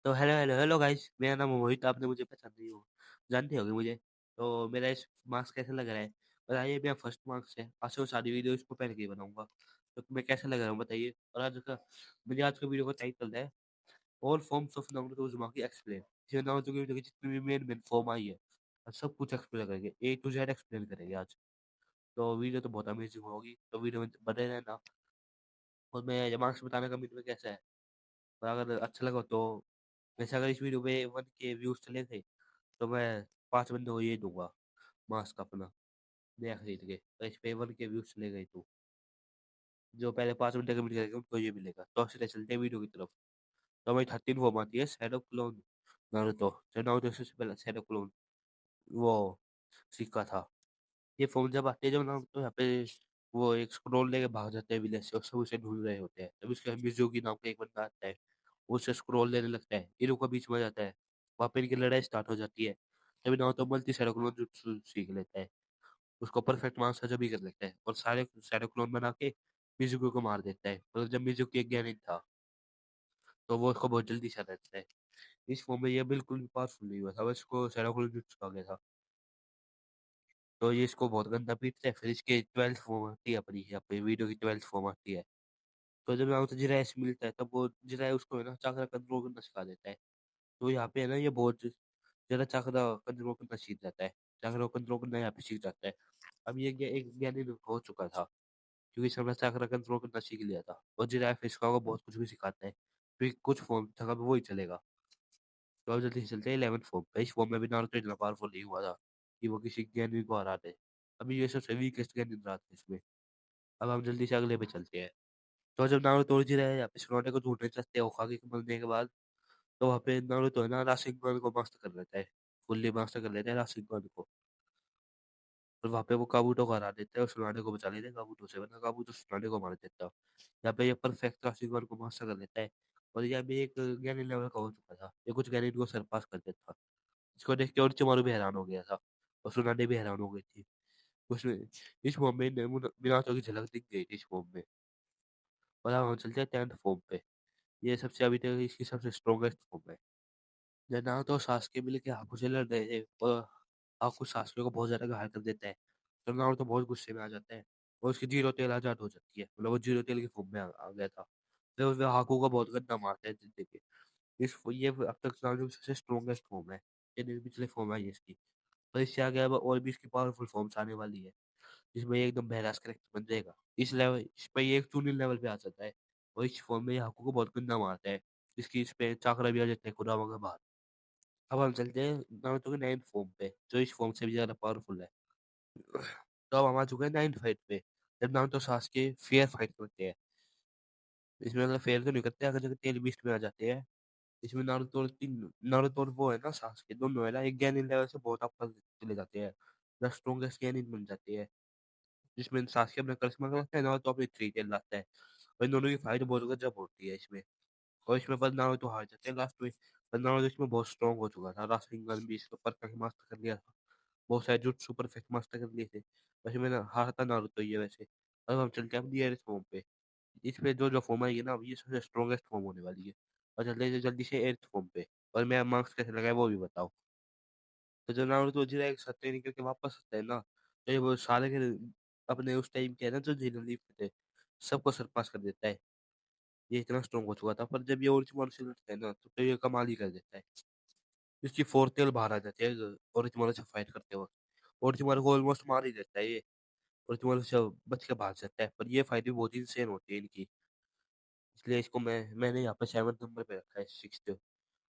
तो hello hello hello guys, मेरा नाम मोहित। आपने मुझे पहचान नहीं हो, जानते होगे मुझे। तो मेरा इस मास्क कैसा लग रहा है बताइए। मेरा फर्स्ट मास्क है, आज से सारी वीडियो इसको पहन के ही बनाऊंगा। तो मैं कैसा लग रहा हूँ बताइए। और आज का वीडियो का टाइटल है all forms of Naruto explain. इसमें नारुतो की वीडियो की जितनी भी मेन मेन फॉर्म आई है और सब कुछ एक्सप्लेन करेंगे, ए टू जेड एक्सप्लेन करेंगे आज। तो वीडियो तो बहुत अमेजिंग होगी, तो वीडियो में बने रहना। और मैं मार्क्स बताने का मीटर में कैसा है, और अगर अच्छा लगा तो वैसे अगर इस वीडियो पे 1K व्यूज चले थे तो मैं 5 बंदों को ये दूंगा, मास्क अपना नया खरीद के। तो इस पे 1K व्यूज चले गए तो जो पहले 5 बंदे कमेंट करेंगे उनको ये मिलेगा। तो सीधे चलते हैं वीडियो की तरफ। तो हमारी 13 फॉर्म आती है शैडो क्लोन नारुतो। जो नारुतो से पहले शैडो क्लोन वो सीखा था। ये फॉर्म जब आती है जब नारुतो यहाँ पे वो एक स्क्रोल लेके भाग जाते हैं विलेज से और सब उसे ढूंढ रहे होते हैं। तब उसके मिजुकी नाम का एक बंदा आता है, वो उससे स्क्रोल लेने लगता है, इरुका बीच में आ जाता है। वहाँ पे इनकी लड़ाई स्टार्ट हो जाती है। तभी Naruto multi shadow clone jutsu सीख लेता है। उसको परफेक्ट मास्टर जब भी कर लेता है और सारे शैडो क्लोन बना के मिजुकी को मार देता है। और जब मिजुकी एक ज्ञानी था तो वो उसको बहुत जल्दी से देता है। इस फॉर्म में ये बिल्कुल भी पावरफुल नहीं हुआ था, बस इसको शैडो क्लोन जुत्सु कहा गया था। तो ये इसको बहुत गंदा पीटता है। फिर इसके 12th फॉर्म आती है अपनी, यहाँ पे वीडियो की 12th फॉर्म आती है। तो जब नारुतो जिराय से मिलता है तब वो जिराय उसको है ना चाकरा कंट्रोल करना सिखा देता है। तो यहाँ पे है ना ये बहुत ज्यादा चाकरा कंट्रोल करना सीख जाता है। चाकरा कंट्रोल करना यहाँ पे सीख जाता है। अब ये एक ज्ञानी हो चुका था क्योंकि सबने चाकरा कंट्रोल करना सीख लिया था। और जिराय फिर इसको बहुत कुछ भी सिखाता है। फिर कुछ फॉर्म तक अब वही चलेगा। तो अब जल्दी से चलते हैं 11th फॉर्म पे। इस फॉर्म में भी नारुतो इतना पावरफुल नहीं हुआ था कि वो किसी ज्ञानी को हरा दे। अभी ये सबसे वीकेस्ट ज्ञानी रहा था इसमें। अब हम जल्दी से अगले पे चलते हैं। तो जब नारुतो और जिराय यहाँ पे सुनाने को ढूंढने चलते हैं होकागे के मरने के बाद, तो वहाँ पे नारुतो है ना राशिंगन को मास्टर कर लेता है। फुल्ली मास्टर कर लेता है राशिंगन को। और वहाँ पे वो काबूटो को हरा देता है और सुनाने को बचा लेता है काबूटो से, वरना काबूटो सुनाने को मार देता। यहाँ पे ये परफेक्ट राशिंगन को मास्टर कर लेता है। और यह भी एक ज्ञानी लेवल का हो चुका था, ये कुछ ज्ञानी को सरपास कर देता था। इसको देख के ओरोचिमारू भी हैरान हो गया था और सुनाने भी हैरान हो गई थी। उसमें इस फॉर्म में minato की झलक दिख गई थी इस फॉर्म में। और अब हम चलते हैं 10th फॉर्म पे। ये सबसे अभी तक इसकी सबसे स्ट्रॉन्गेस्ट फॉर्म है। जब नारुतो और सास्के मिल के हाकू से लड़ रहे थे और हाकू सास्के को बहुत ज्यादा घायल कर देता है, तो नारुतो बहुत गुस्से में आ जाता है और उसकी जीरो तेल आजाद हो जाती है। मतलब वो जीरो तेल की फॉर्म में आ गया था। फिर वो हाकू को बहुत गंदा मारता है जिंदगी के। ये अब तक नारुतो की सबसे स्ट्रॉन्गेस्ट फॉर्म है। ये नहीं पिछले फॉर्म है इसकी। और इससे आगे अब और भी इसकी पावरफुल फॉर्म्स आने वाली है जिसमें ये एकदम बहरास करेक्टर बन जाएगा। इस लेवल इस पे ये एक चूनिल लेवल पे आ जाता है और इस फॉर्म में ये हाकू को बहुत गंदा मारता है। इसकी इस पे चाकरा भी आ जाता है खुदा वगैरह बाहर। अब हम चलते हैं नारुतो के 9th फॉर्म पे, जो इस फॉर्म से भी ज्यादा पावरफुल है। तो अब हम आ चुके हैं 9th फाइट पे, जब नारुतो सास्के फेयर फाइट करते हैं। इसमें मतलब फेयर तो नहीं करते, अगर जगह तेल बीस्ट में आ जाते हैं। इसमें नारुतो और वो है ना सास्के दोनों है ना एक ज्ञानी लेवल से बहुत ऊपर चले जाते हैं। द स्ट्रॉन्गेस्ट ज्ञानी बन जाते हैं। जिसमें सास्के अपना करिश्मा लगाता है, नारुतो अपनी थ्री टेल लाता है। और इन दोनों की फाइट बहुत गजब होती है इसमें। और इसमें पर नारुतो हार जाते हैं लास्ट में। पर नारुतो इसमें बहुत स्ट्रॉन्ग हो चुका था, रास्टिंगन भी इसको परफेक्ट मास्टर कर लिया था। बहुत सारे जुट्सु परफेक्ट मास्टर कर लिए थे। वैसे मैंने हारा था नारुतो ये वैसे। अब हम चलते हैं अपनी एयर फॉर्म पे। इस पे जो जो फॉर्म आएगी ना ये सबसे स्ट्रॉन्गेस्ट फॉर्म होने वाली है। और जल्दी से एर्थ फॉर्म पे। और मेरा मार्क्स कैसे लगा है वो भी बताओ। तो जो नारुतो जिरा एक सत्य निकल के वापस आता है ना, तो ये वो सारे के अपने उस टाइम के है ना जो जिन थे सबको सरपास कर देता है। ये इतना स्ट्रॉन्ग हो चुका था, पर जब ये ओरोचिमारू से लड़ता है ना तो ये कमाल ही कर देता है। इसकी फोर्थ टेल बाहर आ जाती है ओरोचिमारू से फाइट करते वक्त। ओरोचिमारू को ऑलमोस्ट मार ही देता है ये। ओरोचिमारू से बच के भाग जाता है, पर ये फाइट भी बहुत इंसेन होती है इनकी। इसलिए इसको मैंने यहाँ पे 7th नंबर पे रखा है।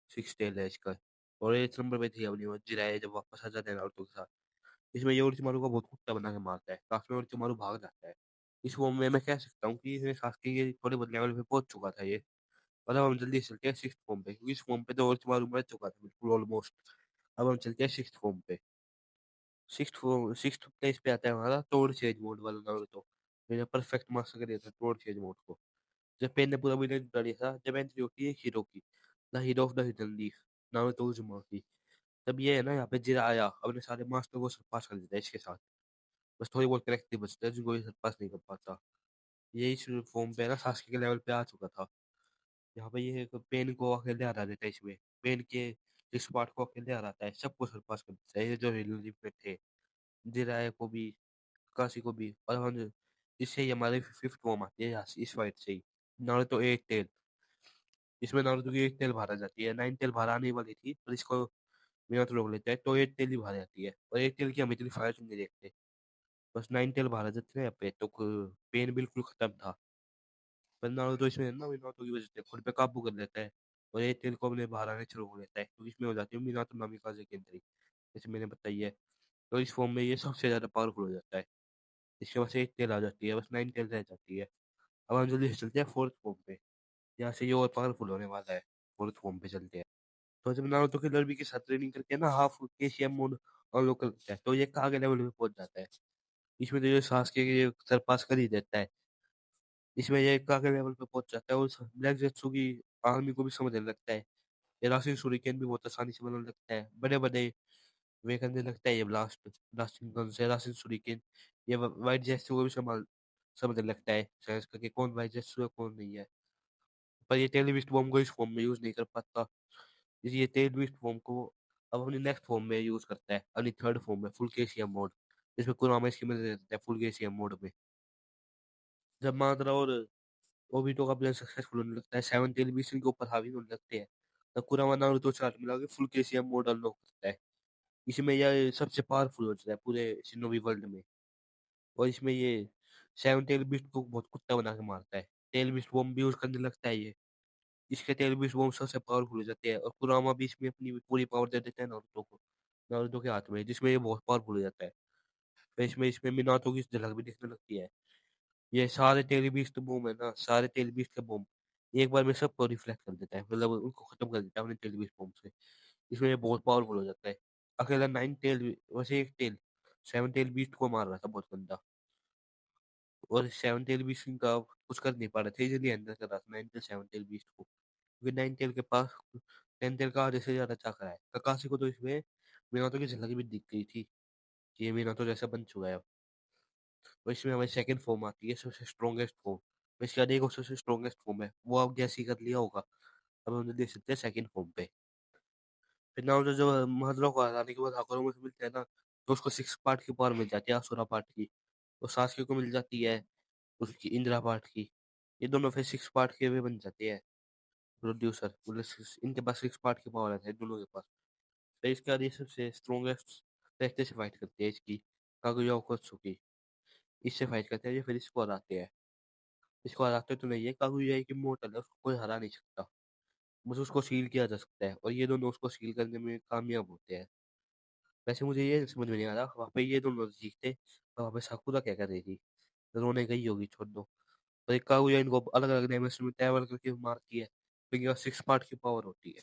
सिक्स टेल है इसका। और 8th नंबर पे थी अपनी वो जिराए जब वापस आ जाते हैं नारुतो के साथ। इसमें ये ओरोचिमारू को बहुत कुत्ता बना के मारता है, लास्ट में ओरोचिमारू भाग जाता है। इस फॉर्म में मैं कह सकता हूँ कि इसमें सास्के के थोड़े बहुत लेवल पे पहुंच चुका था ये। मतलब हम जल्दी से चलते हैं 6th फॉर्म पे, क्योंकि इस फॉर्म पे तो ओरोचिमारू मर चुका था बिल्कुल ऑलमोस्ट। अब हम चलते हैं 6th फॉर्म पे। 6th प्लेस पे आता है हमारा टोर चेंज मोड वाला नारुतो। मैंने परफेक्ट मास्टर कर दिया था टोर चेंज मोड को। जब पेन ने पूरा विलेन बता दिया था, जब एंट्री होती है हीरो की, the hero of the hidden leaf, Naruto Uzumaki. तब ये है ना यहाँ पे जिरा आया अपने सारे मास्टर को सरपास कर देता है इसके साथ। बस थोड़ी बहुत करेक्टिव बचता है जिनको ये सरपास नहीं कर पाता। ये इस फॉर्म पे ना सास्के के लेवल पे आ चुका था। यहाँ पे ये पेन को अकेले हरा देता है इसमें, पेन के इस पार्ट को अकेले हराता है, सबको सरपास कर देता है, ये जो हिलरी पे थे, जिराय को भी, काशी को भी। और हम इससे ही हमारी फिफ्थ फॉर्म आती है यहाँ से, इस फाइट से ही। नारुतो एट टेल, इसमें नारुतो की एक टेल बाहर आ जाती है, नाइन टेल बाहर आने वाली थी पर इसको मीनातो रोक लेता है, तो एट टेल ही बाहर आती है। और एट टेल की हम इतनी फाइट नहीं देखते, बस नाइन टेल बाहर आ जाते हैं यहाँ पे, तो पेन बिल्कुल खत्म था। पर नारुतो इसमें ना मीनातो की वजह से खुद पे काबू कर लेता है, और एट टेल को अपने बाहर आने से रोक लेता है, क्योंकि इसमें हो जाती है मीनातो नामिकाजे की एंट्री, जैसे मैंने बताई है। तो इस फॉर्म में ये सबसे ज्यादा पावरफुल हो जाता है, इसके पास एक टेल आ जाती है, बस नाइन टेल रह जाती है। अब हम जल्दी से चलते हैं फोर्थ फॉर्म पे, यहाँ से ये और पावरफुल होने वाला है। फोर्थ फॉर्म पे चलते हैं। तो जब नारुतो के लड़बी के साथ ट्रेनिंग करके ना हाफ केसीएम मोड अनलॉक करता है, तो ये आगे लेवल पे पहुंच जाता है। इसमें तो ये सास्के के सरपास कर ही देता है, इसमें ये आगे लेवल पे पहुंच जाता है, और ब्लैक जेट्सू की आर्मी को भी समझने लगता है। ये राशिन सुरिकेन भी बहुत आसानी से बनाने लगता है, बड़े बड़े वे करने लगता है ये ब्लास्टिंग गन से राशिन सुरिकेन। ये वाइट जेट्सू को भी समझने लगता है साइंस का, कि कौन वाइट जेट्सू है कौन नहीं है। पर ये टेलीविस्ट बॉम्ब को इस फॉर्म में यूज नहीं कर पाता, ये टेलीविस्ट फॉर्म को अब अपनी नेक्स्ट फॉर्म में यूज करता है, अपनी थर्ड फॉर्म में फुल केसीएम मोड, जिसमें कुरामा इसकी मदद देता है फुल केसीएम मोड में। जब मादरा और ओबिटो का प्लान सक्सेसफुल होने लगता है, सेवन टेलीविजन के ऊपर हावी होने लगते हैं, तब कुरामा नारुतो चार्ट मिला के फुल केसीएम मोड अनलॉक करता है। इसमें यह सबसे पावरफुल हो जाता है पूरे शिनोबी वर्ल्ड में। और इसमें ये सेवन टेल बीस्ट को बहुत कुत्ता बना के मारता है, टेल बीस्ट बॉम्ब भी यूज करने लगता है ये। इसके तेल बीस्ट बॉम्ब सबसे पावरफुल हो जाते हैं, और कुरामा भी इसमें अपनी पूरी पावर दे देता है नारुतो को, नारुतो के हाथ में, जिसमें ये बहुत पावरफुल हो जाता है। फिर इसमें मिनातो की झलक भी दिखने लगती है। ये सारे तेल बीस्ट बॉम्ब है ना, सारे तेल बीस्ट के बॉम्ब एक बार में सबको रिफ्लेक्ट कर देता है, मतलब उनको खत्म कर देता है अपने तेल बीस्ट बॉम्ब से। इसमें ये बहुत पावरफुल हो जाता है। अकेला नाइन टेल, वैसे एक टेल सेवन टेल बीस्ट को मार रहा था बहुत गंदा, और सेवन टेल बीस्ट का कुछ कर नहीं पा रहे थे, इजीली हैंडल कर रहा था nine tail seven tail beast को, क्योंकि नाइन टेल के पास टेन टेल का आधे से ज्यादा चाकरा है। ककाशी को तो इसमें मीनातो की झलक भी दिख गई थी कि ये मीनातो जैसा बन चुका है अब। और इसमें हमारी सेकंड फॉर्म आती है, सबसे स्ट्रॉन्गेस्ट फॉर्म। इसके बाद एक और सबसे स्ट्रॉन्गेस्ट फॉर्म है, वो आप जैसे ही कर लिया होगा, अब हम देख सकते हैं सेकंड फॉर्म पे। फिर नारुतो जब महदरा को हराने के बाद हाकुरो से मिलता है ना, तो उसको सिक्स पार्ट की पावर मिल जाती है, असुरा पार्ट की। और सास्के को मिल जाती है उसकी इंदिरा पार्ट की। ये दोनों फिर सिक्स पार्ट के वे बन जाते हैं प्रोड्यूसर, मतलब इनके पास सिक्स पार्ट की पावर है दोनों के पास। फिर इसके बाद ये सबसे स्ट्रॉन्गेस्ट तरीके से फाइट करते हैं इसकी, कागुया ओकोत्सुकी, इससे फाइट करते हैं ये, फिर इसको हराते हैं। इसको हराते तो नहीं है, कागुया एक इमोर्टल है, उसको कोई हरा नहीं सकता, बस उसको सील किया जा सकता है, और ये दोनों उसको सील करने में कामयाब होते हैं। वैसे मुझे ये समझ में नहीं आ रहा, वहाँ पे ये दोनों जीतते तो वहाँ पे साकुरा क्या कर रही थी, रोने गई होगी छोड़ दो। और एक कागुया इनको अलग अलग डायमेंशन में ट्रैवल करके मारती है, तो इनके पास सिक्स पार्ट की पावर होती है,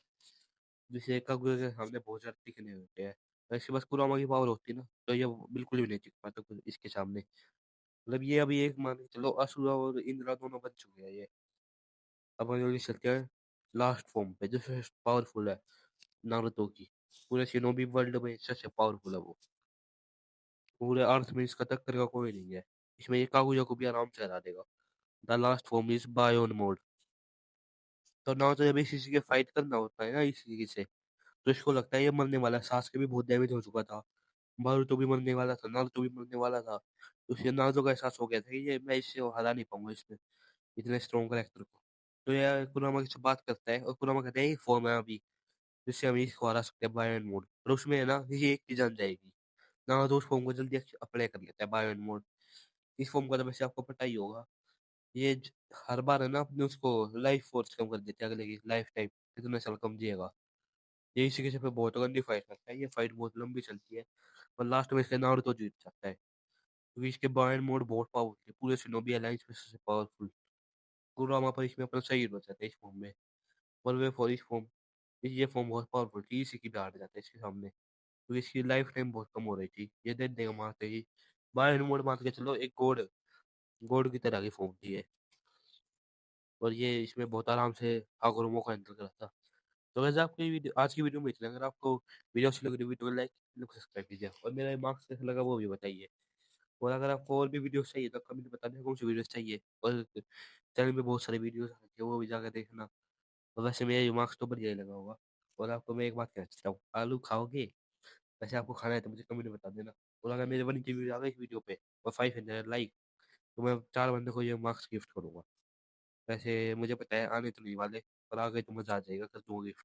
जिसे कागुया के सामने बहुत ज्यादा दिखने होते हैं। और इसके पास कुरामा की पावर होती है ना, तो ये बिल्कुल भी नहीं दिख पाता कुछ इसके सामने। मतलब ये अभी एक मान के चलो असुरा और इंद्रा दोनों बन चुके हैं ये। अब हम जल्दी चलते हैं लास्ट फॉर्म पे, जो सबसे पावरफुल है नारुतो की, पूरे शिनोबी वर्ल्ड में सबसे पावरफुल है वो, पूरे अर्थ में इसका टक्कर का कोई नहीं है। इसमें ये कागुया को भी आराम से हरा देगा। The last form is baryon mode. तो नारुतो जब इसी के फाइट करना होता है ना इसी से, तो इसको लगता है ये मरने वाला है, सास के भी बहुत डैमेज हो चुका था, बारूतो भी मरने वाला था, नारुतो भी मरने वाला था। तो उसे नारुतो का एहसास हो गया था कि ये मैं इससे हरा नहीं पाऊंगा, इसमें इतने स्ट्रॉन्ग कैरेक्टर को। तो यार कुरामा से बात करता है, और कुरामा कहते हैं ये फॉर्म है अभी जिससे हम इसको हरा सकते हैं, बायोन मोड। और उसमें है ना ये एक की जान जाएगी। नारुतो उस फॉर्म को जल्दी अप्लाई कर लेता है, बायोन मोड। इस फॉर्म का तो वैसे आपको पता ही होगा, ये हर बार है ना अपने उसको लाइफ फोर्स कम कर देते हैं, अगले की लाइफ टाइम कितने साल कम जिएगा। ये इसी के पे बहुत गंदी फाइट करता है, ये फाइट बहुत लंबी चलती है, और लास्ट में इसके नारुतो जीत जाता है, क्योंकि इसके बायन मोड बहुत पावरफुल है, पूरे शिनोबी अलायंस में सबसे पावरफुल। कुरामा पर इसमें अपना सही बचाता है इस फॉर्म में, पर वे फॉर इस फॉर्म, ये फॉर्म बहुत पावरफुल थी, इसी की भी हार जाता है इसके सामने, क्योंकि इसकी लाइफ टाइम बहुत कम हो रही थी, ये दे देगा मारते ही। बायन मोड मान के चलो एक गॉड, गॉड की तरह की फॉर्म थी ये, और ये इसमें बहुत आराम से हाकुरुमो को हैंडल करा था। तो वैसे आपको ये वीडियो, आज की वीडियो में इतना, अगर आपको वीडियो अच्छी लग रही है वीडियो को लाइक सब्सक्राइब कीजिए, और मेरा मार्क्स कैसा लगा वो भी बताइए। और अगर आपको और भी वीडियोस चाहिए तो कमेंट बता दें कौन सी वीडियोस चाहिए, और चैनल पे बहुत सारे वीडियोस आते हैं वो भी जाकर देखना। और वैसे मेरा ये मार्क्स तो बढ़िया ही लगा होगा। और आपको मैं एक बात कहना चाहता हूँ, आलू खाओगे, वैसे आपको खाना है तो मुझे कमेंट में बता देना। और अगर मेरे 1 के व्यूज आ गए इस वीडियो पे और 500 लाइक, तो मैं 4 बंदे को ये मार्क्स गिफ्ट करूंगा। वैसे मुझे पता है आने तो नहीं वाले, पर आ गए तो मजा आ जाएगा, कर दूंगा गिफ्ट।